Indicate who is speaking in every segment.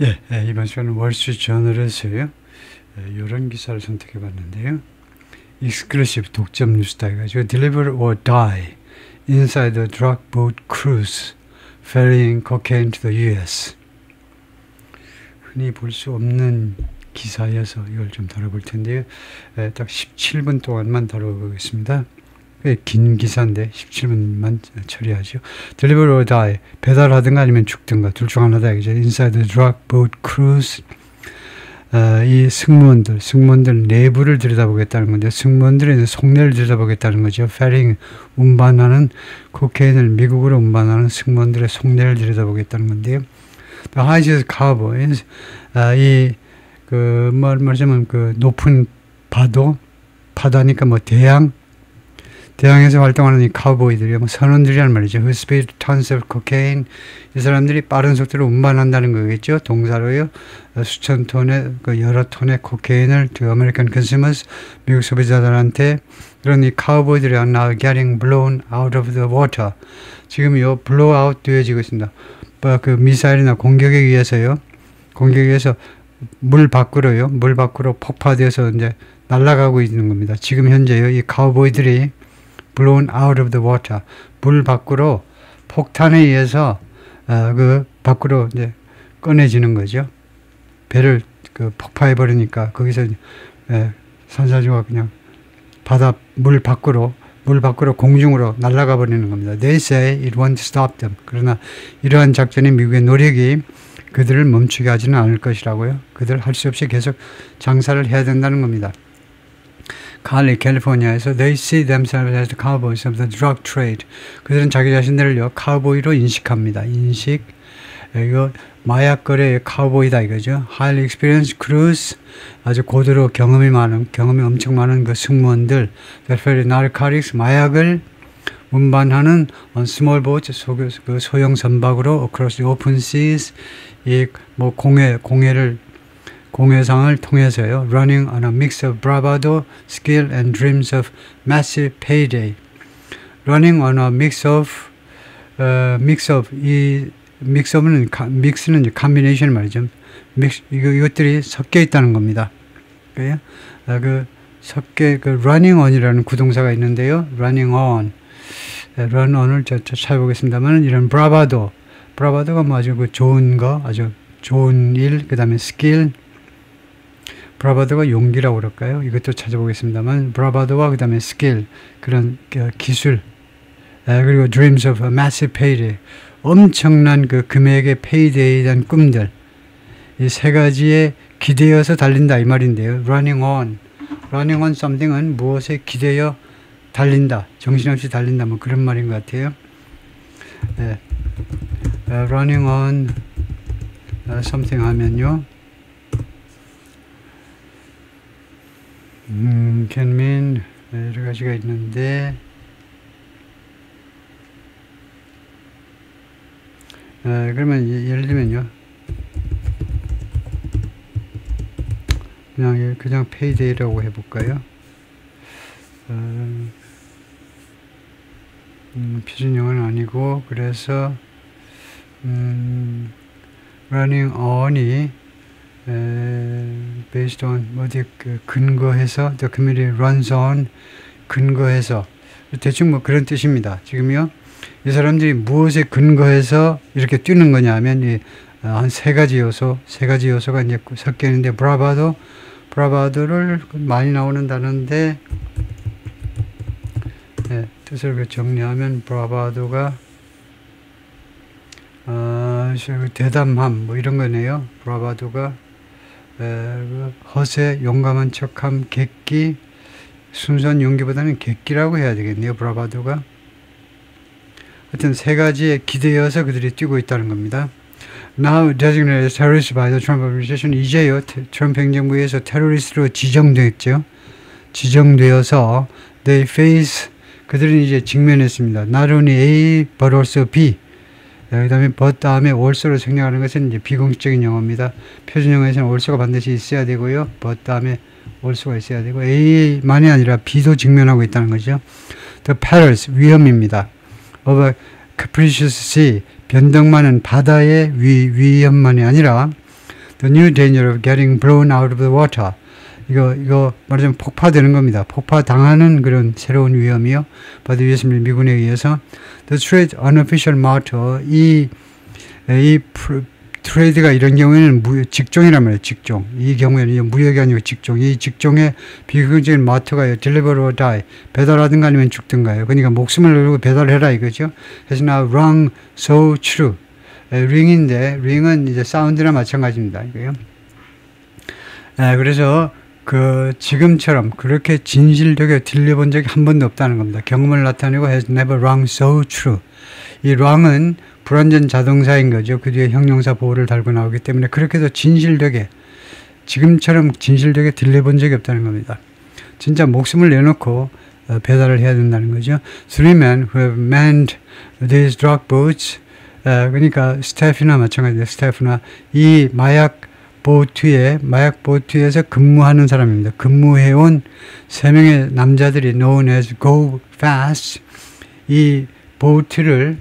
Speaker 1: 예, 이번 시간은 월스트리트저널에서요. 이런 기사를 선택해 봤는데요. Exclusive 독점 뉴스다 해가지고 Deliver or Die Inside the Drug Boat Cruise Ferrying Cocaine to the US. 흔히 볼 수 없는 기사여서 이걸 좀 다뤄볼 텐데요. 딱 17분 동안만 다뤄보겠습니다. 긴 기사인데 17분만 처리하죠. Deliver or die. 배달하든가 아니면 죽든가 둘 중 하나다. Inside the drug boat cruise. 이 승무원들 내부를 들여다보겠다는 건데, 승무원들의 속내를 들여다보겠다는 거죠. Ferrying, 운반하는 코케인을 미국으로 운반하는 승무원들의 속내를 들여다보겠다는 건데요. The highest cowboys, 말하자면 높은 파도니까 대양에서 활동하는 이 카우보이들이 선원들이란 말이죠. Who speed tons of cocaine. 이 사람들이 빠른 속도로 운반한다는 거겠죠. 동사로요. 수천 톤의 여러 톤의 코케인을 to American consumers, 미국 소비자들한테. 그런 이 카우보이들이 are now getting blown out of the water. 지금 요 blow out 되어지고 있습니다. 미사일이나 공격에 의해서 물 밖으로 폭파되어서 이제 날아가고 있는 겁니다. 지금 현재요. 이 카우보이들이 blown out of the water. 물 밖으로 폭탄에 의해서 밖으로 이제 꺼내지는 거죠. 배를 폭파해 버리니까 거기서 산사주가 그냥 물 밖으로 공중으로 날아가 버리는 겁니다. They say it won't stop them. 그러나 이러한 작전이 미국의 노력이 그들을 멈추게 하지는 않을 것이라고요. 그들 할 수 없이 계속 장사를 해야 된다는 겁니다. 캘리포니아에서 they see themselves as the cowboys of the drug trade. 그들은 자기 자신들을요 카우보이로 인식합니다. 이거 마약 거래의 카우보이다 이거죠. Highly experienced crews, 아주 고도로 경험이 엄청 많은 그 승무원들. Ferry narcotics, 마약을 운반하는 on small boats, 소형 선박으로 across the open seas, 공해상을 통해서요. Running on a mix of bravado, skill and dreams of massive payday. Running on a mix는 combination 말이죠. 이것들이 섞여 있다는 겁니다. 그래요? running on이라는 구동사가 있는데요. running run on을 찾아보겠습니다만, 이런 브라바도가 아주 아주 좋은 일, 그 다음에 스킬, 브라바도가 용기라고 그럴까요? 이것도 찾아보겠습니다만, 브라바도와 그 다음에 스킬, 그런 기술, 그리고 dreams of a massive payday, 엄청난 금액의 페이데이에 대한 꿈들, 이 세 가지에 기대어서 달린다 이 말인데요. running on something은 무엇에 기대어 달린다, 정신없이 달린다, 그런 말인 것 같아요. running on something 하면요, can mean 여러 가지가 있는데, 그러면 예를 들면요, 그냥 페이데이라고 해볼까요? 표준형은 아니고, 그래서 running on이 based on 근거해서, the committee runs on 근거해서, 대충 그런 뜻입니다. 지금요, 이 사람들이 무엇에 근거해서 이렇게 뛰는 거냐 하면 한 세 가지 요소가 이제 섞여 있는데, 브라바도를 많이 나오는 단어인데, 뜻을 정리하면 브라바도가 대담함 이런 거네요. 브라바도가 허세, 용감한 척함, 객기, 순수한 용기보다는 객기라고 해야 되겠네요. 브라바도가 하여튼 세 가지에 기대어서 그들이 뛰고 있다는 겁니다. Now designated as terrorists by the Trump administration. 이제요, 트럼프 행정부에서 테러리스트로 지정되어서 they face, 그들은 이제 직면했습니다. Not only A but also B. 그 다음에 but 다음에 also를 생략하는 것은 이제 비공식적인 영어입니다. 표준 영어에서는 also가 반드시 있어야 되고요. but 다음에 also가 있어야 되고, A만이 아니라 B도 직면하고 있다는 거죠. The perils, 위험입니다. of a capricious sea, 변덕 많은 바다의 위험만이 아니라 the new danger of getting blown out of the water. 이거 말하자면 폭파되는 겁니다. 폭파당하는 그런 새로운 위험이요. 받은 유해습니다. 미군에 의해서. The trade unofficial motto. 이 트레이드가 이런 경우에는 직종이란 말이에요. 직종. 이 경우에는 무역이 아니고 직종. 이 직종의 비극적인 마토가요. deliver or die. 배달하든가 아니면 죽든가요. 그러니까 목숨을 걸고 배달해라 이거죠. 그래서 now wrong, so true. ring인데 ring은 이제 사운드나 마찬가지입니다. 이거요. 그래서 지금처럼 그렇게 진실되게 들려본 적이 한 번도 없다는 겁니다. 경험을 나타내고 has never rung so true. 이 wrong은 불완전 자동사인 거죠. 그 뒤에 형용사 보호를 달고 나오기 때문에 그렇게도 진실되게 지금처럼 진실되게 들려본 적이 없다는 겁니다. 진짜 목숨을 내놓고 배달을 해야 된다는 거죠. Three men who have manned these drug boats. 그러니까 스태프나 마찬가지예요. 스태프나 이 마약 보트에서 근무하는 사람입니다. 근무해온 3명의 남자들이 known as go fast. 이 보트를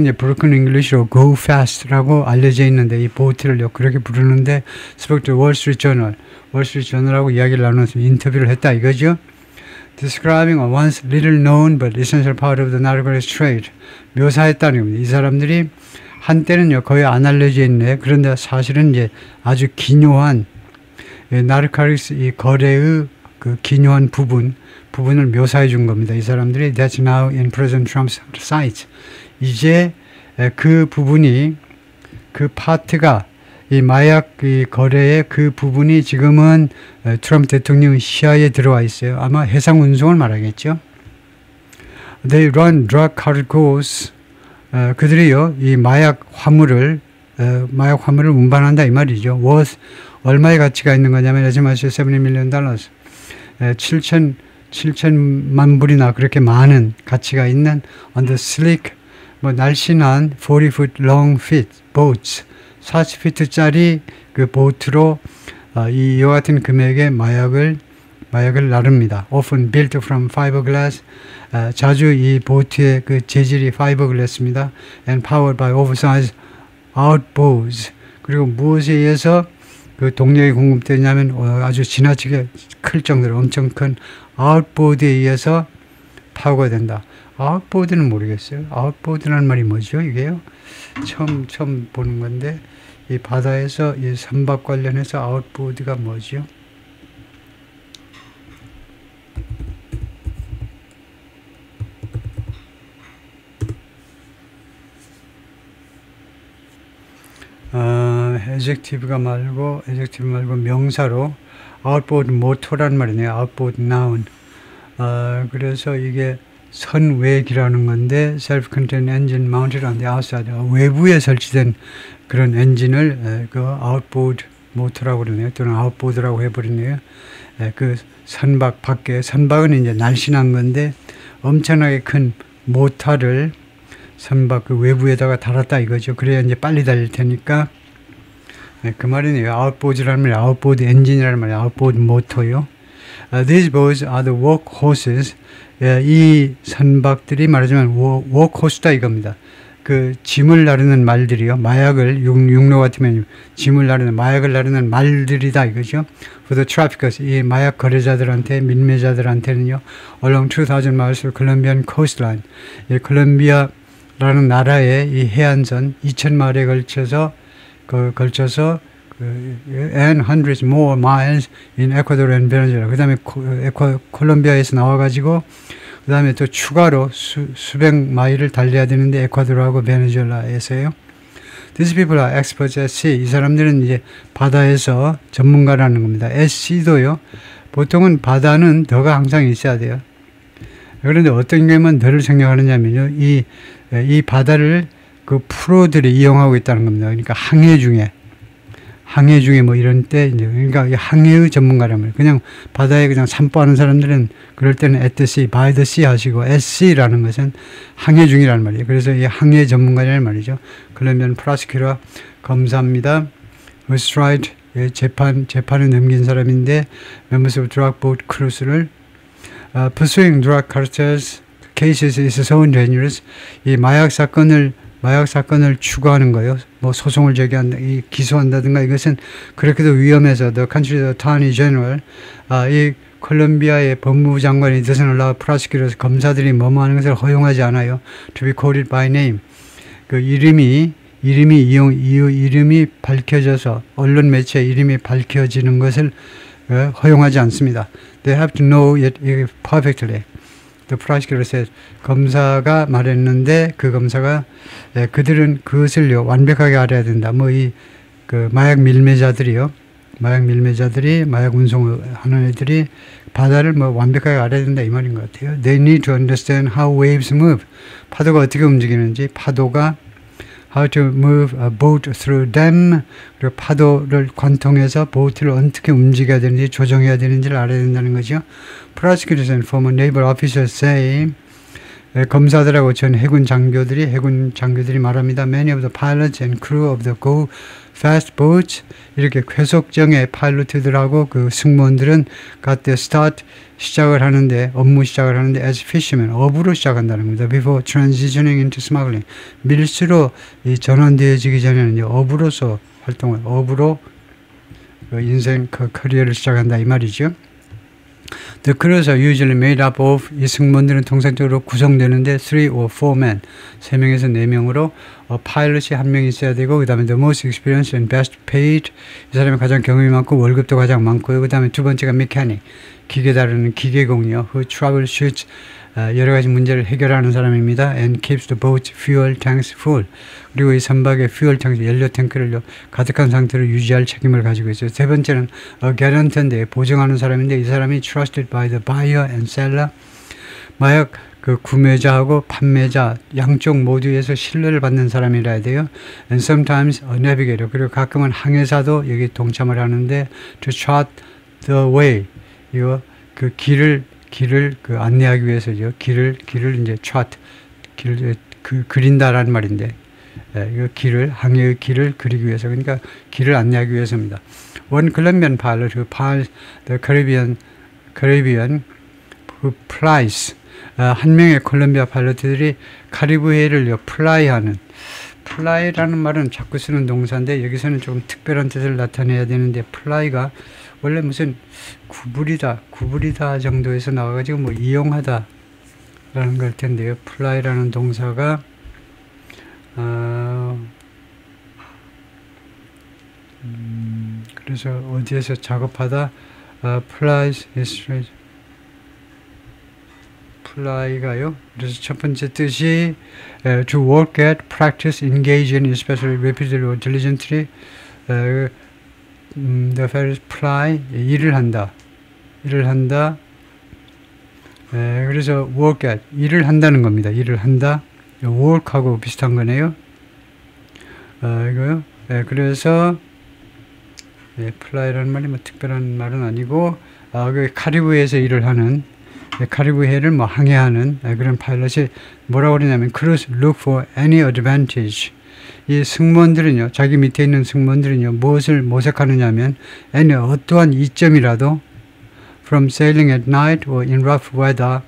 Speaker 1: 이제 broken English로 go fast라고 알려져 있는데 이 보트를요 그렇게 부르는데 spoke to Wall Street Journal. Wall Street Journal하고 이야기를 나누면서 인터뷰를 했다 이거죠. Describing a once little known but essential part of the narcotics trade. 묘사했다는 겁니다. 이 사람들이 한때는요 거의 안 알려져 있네. 그런데 사실은 이제 아주 기묘한 나르카리스 이 거래의 그 기묘한 부분을 묘사해 준 겁니다. 이 사람들이 that's now in President Trump's sight. 이제 그 부분이 그 파트가 이 마약 이 거래의 그 부분이 지금은 트럼프 대통령 시야에 들어와 있어요. 아마 해상 운송을 말하겠죠. They run drug cargoes. 그들이요 이 마약 화물을 운반한다 이 말이죠. worth 얼마의 가치가 있는 거냐면 as much as $70 million. 7천만 불이나 그렇게 많은 가치가 있는 on the slick 날씬한 40foot long boats 40피트짜리 그 보트로 이와 같은 금액의 마약을 나릅니다. Often built from fiberglass. 자주 이 보트의 그 재질이 fiberglass입니다. And powered by oversized outboards. 그리고 무엇에 의해서 그 동력이 공급되냐면 아주 지나치게 클 정도로 엄청 큰 outboard에 의해서 파워가 된다. outboard는 모르겠어요. outboard라는 말이 뭐죠? 이게요? 처음 보는 건데 이 바다에서 이 선박 관련해서 outboard가 뭐죠? adjective 말고 명사로 outboard motor란 말이네요. outboard noun. 그래서 이게 선외기라는 건데 self-contained engine mounted on the outside. 외부에 설치된 그런 엔진을 그 outboard motor라고 그러네요. 또는 outboard라고 해버리네요. 그 선박 밖에 선박은 이제 날씬한 건데 엄청나게 큰 모터를 선박 그 외부에다가 달았다 이거죠. 그래야 이제 빨리 달릴 테니까 그 말이네요. outboard라는 말이 outboard 엔진이라는 말이 outboard 모터요. These boats are the workhorses. 이 선박들이 말하자면 workhors다 이겁니다. 그 짐을 나르는 말들이요. 마약을 육로 같으면 짐을 나르는 마약을 나르는 말들이다 이거죠. For the traffickers 이 마약 거래자들한테 밀매자들한테는요. Along 2,000 miles of Colombian coastline. 이 콜롬비아라는 나라의 이 해안선 2,000마일에 걸쳐서 and hundreds more miles in Ecuador and Venezuela. 그 다음에 콜롬비아에서 나와가지고 그 다음에 또 추가로 수백 마일을 달려야 되는데 에콰도르하고 베네수엘라에서요. These people are experts at sea. 이 사람들은 이제 바다에서 전문가라는 겁니다. at sea도요. 보통은 바다는 더가 항상 있어야 돼요. 그런데 어떤 경우에만 더를 생략하느냐면요. 이 바다를 그 프로들이 이용하고 있다는 겁니다. 그러니까 항해 중에 뭐 이런 때 이제 그러니까 항해의 전문가란 말이에요. 그냥 바다에 그냥 산보하는 사람들은 그럴 때는 at the sea, by the sea 하시고 at sea라는 것은 항해 중이라는 말이에요. 그래서 이 항해 전문가라는 말이죠. 그러면 프로시큐터 검사입니다. who's tried 재판에 넘긴 사람인데 members of drug boat crews를 pursuing drug cartels cases is so dangerous. 이 마약 사건을 마약 사건을 추구하는 거예요. 뭐 소송을 제기한다, 기소한다든가 이것은 그렇게도 위험해서 the country's attorney general, 이 콜롬비아의 법무부 장관이 doesn't allow prosecutors, 검사들이 뭐뭐하는 것을 허용하지 않아요. To be quoted by name. 그 이름이 밝혀져서 언론 매체 이름이 밝혀지는 것을 허용하지 않습니다. They have to know it perfectly. The prosecutor said, 검사가 말했는데 그 검사가 그들은 그것을요 완벽하게 알아야 된다. 뭐 그 마약 밀매자들이 마약 운송하는 애들이 바다를 뭐 완벽하게 알아야 된다 이 말인 것 같아요. They need to understand how waves move. 파도가 어떻게 움직이는지, 파도가 how to move a boat through dam, 그리고 파도를 관통해서 보트를 어떻게 움직여야 되는지, 조정해야 되는지를 알아야 된다는 거죠. Prosecutors and former naval officers say, 검사들하고 전 해군 장교들이 말합니다. Many of the pilots and crew of the Go Fast boats, 이렇게 회속정의 파일럿들하고 그 승무원들은 got their start, 업무 시작을 하는데 as fishermen, 어부로 시작한다는 겁니다. Before transitioning into smuggling, 밀수로 전환되어지기 전에는 어부로서 어부로 인생 커리어를 시작한다 이 말이죠. The crews are usually made up of, 이 승무원들은 통상적으로 구성되는데 3 or 4 men, 3명에서 4명으로 파일럿이 1명 있어야 되고, 그 다음에 the most experienced and best paid, 이 사람이 가장 경험이 많고 월급도 가장 많고요. 그 다음에 두 번째가 mechanic, 기계 다루는 기계공이요. who troubleshoots, 여러 가지 문제를 해결하는 사람입니다. and keeps the boat's fuel tanks full, 그리고 이 선박의 fuel tank, 연료 탱크를 가득한 상태로 유지할 책임을 가지고 있어요. 세 번째는 guarantor인데 보증하는 사람인데, 이 사람이 trusted by the buyer and seller, 마약 그 구매자하고 판매자 양쪽 모두에서 신뢰를 받는 사람이라 해야 돼요. and sometimes a navigator, 그리고 가끔은 항해사도 여기 동참을 하는데 to chart the way, 이거 그 길을 그 안내하기 위해서죠. 길을 이제 chart, 길을 그린다라는 말인데, 이거 항해의 길을 그리기 위해서, 그러니까 길을 안내하기 위해서입니다. One Colombian pilot who plies the Caribbean who plies, 한 명의 콜롬비아 파일럿들이 카리브해를 플라이라는 말은 자꾸 쓰는 동사인데 여기서는 조금 특별한 뜻을 나타내야 되는데, 플라이가 원래 무슨 구부리다 정도에서 나와가지고 뭐 이용하다 라는 걸 텐데요. 플라이라는 동사가 그래서 어디에서 작업하다, 플라이스 history, 플라이가요. 그래서 첫 번째 뜻이 to work at, practice, engage in, especially repeatedly or diligently, the various ply, 일을 한다. 그래서 work at, 일을 한다는 겁니다. 일을 한다. work하고 비슷한 거네요. 이거요. 그래서 ply라는 말이 뭐 특별한 말은 아니고, 그 카리브해에서 일을 하는, 카리브해를 뭐 항해하는 그런 파일럿이 뭐라고 그러냐면 crews look for any advantage. 이 승무원들은요, 자기 밑에 있는 승무원들은요, 무엇을 모색하느냐면 any, 어떠한 이점이라도 from sailing at night or in rough weather,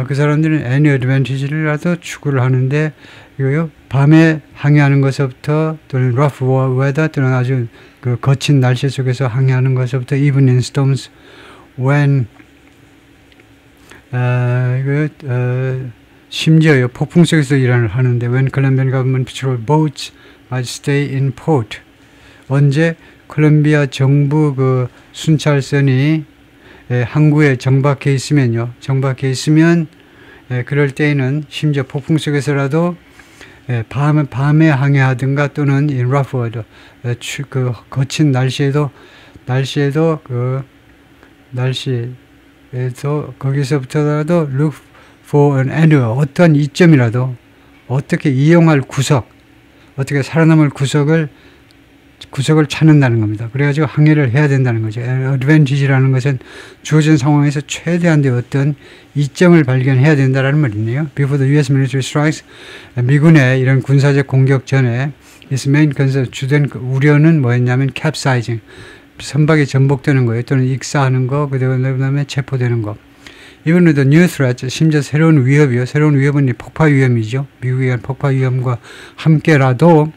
Speaker 1: 그 사람들은 any advantage라도 추구를 하는데, 이거요, 밤에 항해하는 것부터 또는 rough weather 또는 아주 그 거친 날씨 속에서 항해하는 것부터 even in storms when 심지어요, 폭풍 속에서 일을 하는데 when Colombian government patrol boats might stay in port, 언제 콜롬비아 정부 그 순찰선이 항구에 정박해 있으면요, 그럴 때에는 심지어 폭풍 속에서라도 밤에 항해하든가 또는 in rough weather, 그 거친 날씨에도 거기서부터라도 look for an angle, 어떠한 이점이라도 어떻게 이용할 구석, 어떻게 살아남을 구석을 찾는다는 겁니다. 그래가지고 항해를 해야 된다는 거죠. advantage라는 것은 주어진 상황에서 최대한의 어떤 이점을 발견해야 된다는 말이네요. Before the U.S. military strikes, 미군의 이런 군사적 공격 전에 its main concern, 주된 우려는 뭐였냐면 capsizing, 선박이 전복되는 거예요. 또는 익사하는 거, 그 다음에 체포되는 거. Even with the new threat, 심지어 새로운 위협이요. 새로운 위협은 이 폭파 위험이죠. 미국에 대한 폭파 위험과 함께라도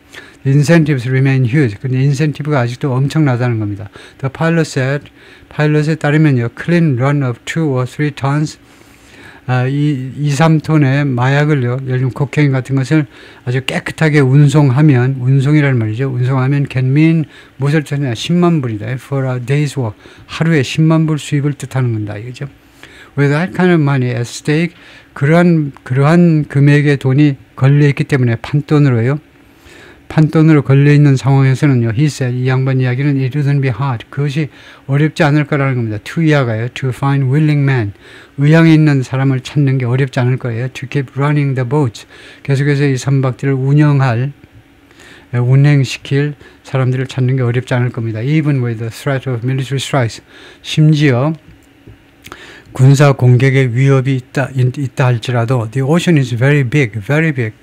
Speaker 1: incentives remain huge. 근데 인센티브가 아직도 엄청나다는 겁니다. The pilot said, 파일럿에 따르면요, clean run of 2 or 3 tons, 3톤의 마약을요, 예를 들면 코케인 같은 것을 아주 깨끗하게 운송하면, 운송이라는 말이죠. 운송하면 can mean 무엇을 뜻하냐, 10만 불이다. For a day's work. 하루에 10만 불 수입을 뜻하는 겁니다. 이거죠. With that kind of money at stake, 그러한 금액의 돈이 걸려있기 때문에 판돈으로 걸려있는 상황에서는요, he said, 이 양반 이야기는 it wouldn't be hard. 그것이 어렵지 않을 거라는 겁니다. to 이하가요. to find willing men. 의향이 있는 사람을 찾는 게 어렵지 않을 거예요. to keep running the boats. 계속해서 이 선박들을 운행시킬 사람들을 찾는 게 어렵지 않을 겁니다. Even with the threat of military strikes. 심지어 군사 공격의 위협이 있다 할지라도 the ocean is very big.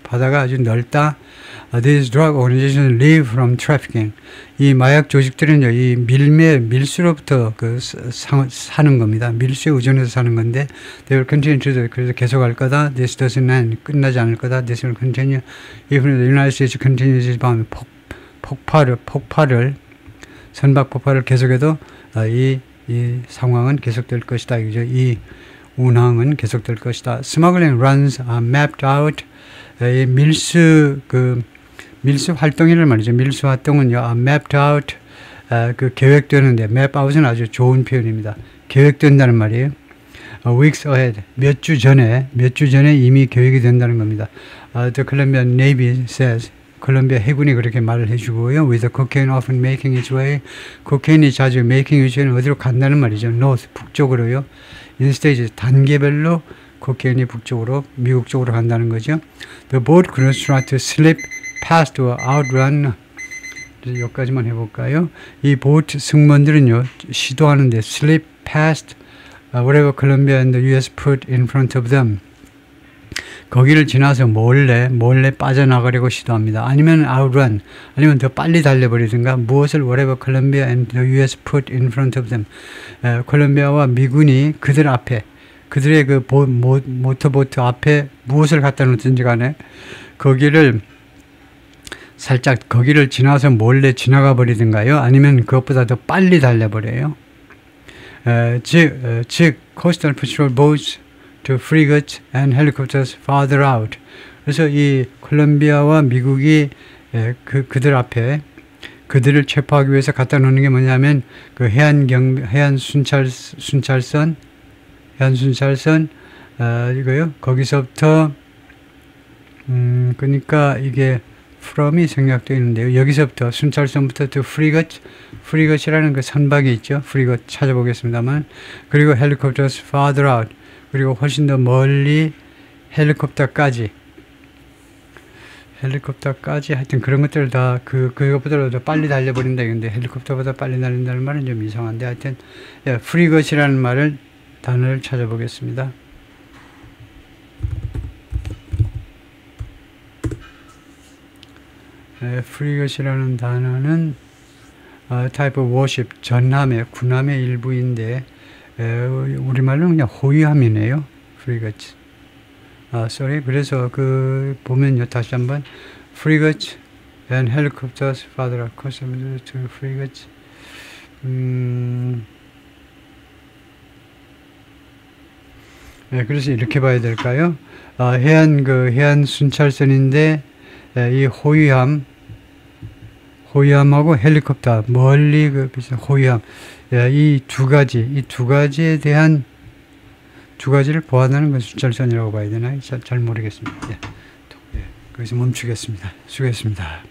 Speaker 1: 바다가 아주 넓다. These drug organizations live from trafficking. 이 마약 조직들은요, 이 밀수로부터 사는 겁니다. 밀수에 의존해서 사는 건데, they will continue to do. 그래서 계속할 거다. This doesn't end. 끝나지 않을 거다. This will continue. Even the United States continues to bomb. 선박 폭발을 계속해도 이 상황은 계속될 것이다. 이죠. 이 운항은 계속될 것이다. Smuggling runs are mapped out. 이 밀수 활동이란 말이죠. 밀수 활동은요, mapped out, 계획되는데, map out은 아주 좋은 표현입니다. 계획된다는 말이에요. weeks ahead, 몇 주 전에 이미 계획이 된다는 겁니다. The Colombian Navy says, 콜롬비아 해군이 그렇게 말을 해주고요. With the cocaine often making its way, 코케인이 자주 making its way 어디로 간다는 말이죠. North, 북쪽으로요. In stages, 단계별로 코케인이 북쪽으로, 미국 쪽으로 간다는 거죠. The boat crews try to slip past or outrun. 여기까지만 해볼까요? 이 보트 승무원들은요, 시도하는데 slip past whatever Colombia and the U.S. put in front of them. 거기를 지나서 몰래 빠져나가려고 시도합니다. 아니면 outrun, 아니면 더 빨리 달려버리든가 무엇을 whatever Colombia and the U.S. put in front of them. 콜롬비아와 미군이 그들 앞에, 그들의 그 모터보트 앞에 무엇을 갖다 놓든지 간에 거기를 지나서 몰래 지나가 버리든가요. 아니면 그것보다 더 빨리 달려버려요. 즉 coastal patrol boats to frigates and helicopters farther out. 그래서 이 콜롬비아와 미국이 그들 앞에 그들을 체포하기 위해서 갖다 놓는 게 뭐냐면 그 해안 순찰선 이거요. 거기서부터 그러니까 이게 from이 생략되어 있는데요. 여기서부터 순찰선부터 to frigate이라는 그 선박이 있죠. frigate 찾아보겠습니다만. 그리고 helicopters farther out. 그리고 훨씬 더 멀리 헬리콥터까지 하여튼 그런 것들을 다 그것보다 더 빨리 달려버린다. 근데 헬리콥터보다 빨리 달린다는 말은 좀 이상한데 하여튼 프리것이라는 단어를 찾아보겠습니다. 프리것이라는 단어는 type of warship, 군함의 일부인데 우리말로 그냥 호위함이네요. frigates. 그래서 보면요, 다시 한번 frigates and helicopters farther across to frigates. 그래서 이렇게 봐야 될까요? 해안 순찰선인데 이 호위함하고 헬리콥터 멀리 비슷한 호위함. 이 두 가지에 대한 두 가지를 보완하는 건 순찰선이라고 봐야 되나요? 잘 모르겠습니다. 거기서 멈추겠습니다. 수고했습니다.